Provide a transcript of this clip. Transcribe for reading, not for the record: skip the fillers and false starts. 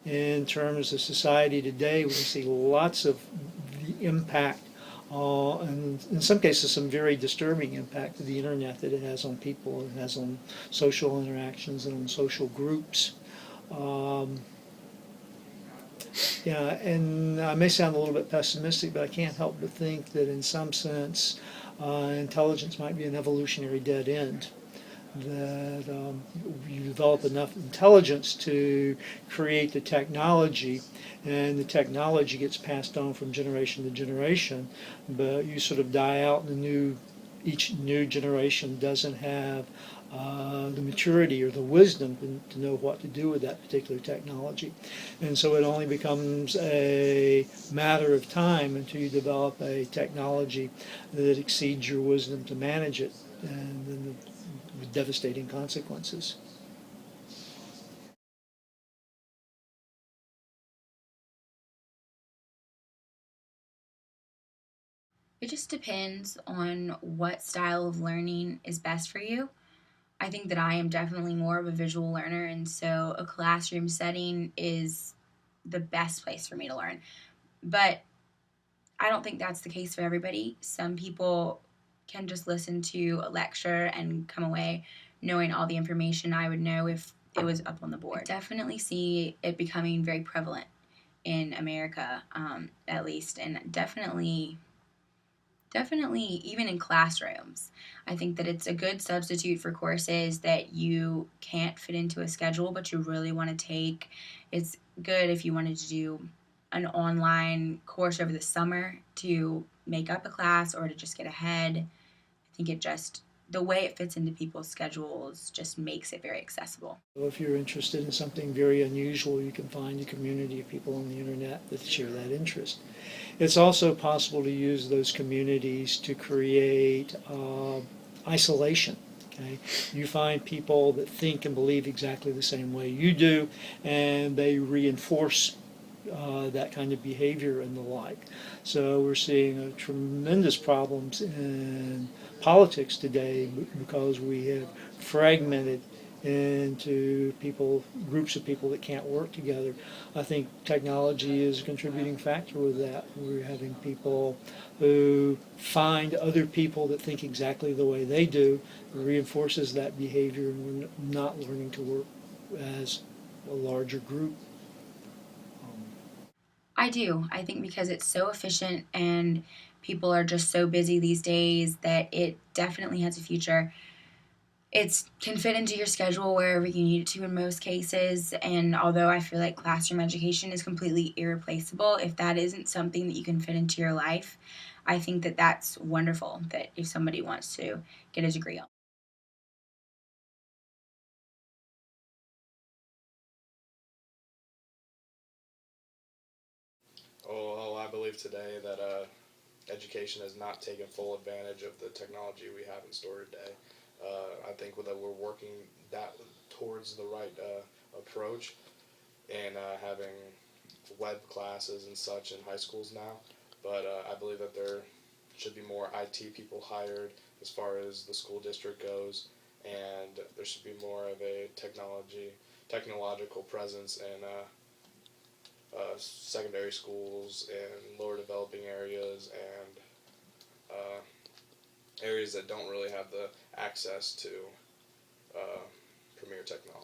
in terms of society today, we see lots of the impact, and in some cases some very disturbing impact of the internet that it has on people, it has on social interactions and on social groups. Um, yeah, and I may sound a little bit pessimistic, but I can't help but think that in some sense, intelligence might be an evolutionary dead end. That you develop enough intelligence to create the technology, and the technology gets passed on from generation to generation, but you sort of die out, and each new generation doesn't have the maturity or the wisdom to know what to do with that particular technology. And so it only becomes a matter of time until you develop a technology that exceeds your wisdom to manage it, and then with devastating consequences. It just depends on what style of learning is best for you. I think that I am definitely more of a visual learner, and so a classroom setting is the best place for me to learn. But I don't think that's the case for everybody. Some people can just listen to a lecture and come away knowing all the information I would know if it was up on the board. I definitely see it becoming very prevalent in America, at least, and definitely even in classrooms. I think that it's a good substitute for courses that you can't fit into a schedule but you really want to take. It's good if you wanted to do an online course over the summer to make up a class or to just get ahead. I think it just, the way it fits into people's schedules just makes it very accessible. If you're interested in something very unusual, you can find a community of people on the internet that share that interest. It's also possible to use those communities to create isolation. Okay? You find people that think and believe exactly the same way you do, and they reinforce that kind of behavior and the like. So we're seeing tremendous problems in politics today because we have fragmented into groups of people that can't work together. I think technology is a contributing factor with that. We're having people who find other people that think exactly the way they do, reinforces that behavior, and we're not learning to work as a larger group. I do. I think because it's so efficient and people are just so busy these days that it definitely has a future. It can fit into your schedule wherever you need it to in most cases. And although I feel like classroom education is completely irreplaceable, if that isn't something that you can fit into your life, I think that that's wonderful that if somebody wants to get a degree on. I believe today that education has not taken full advantage of the technology we have in store today. I think that we're working that towards the right approach and having web classes and such in high schools now. But I believe that there should be more IT people hired as far as the school district goes, and there should be more of a technological presence in secondary schools and lower developing areas and areas that don't really have the access to premier technology.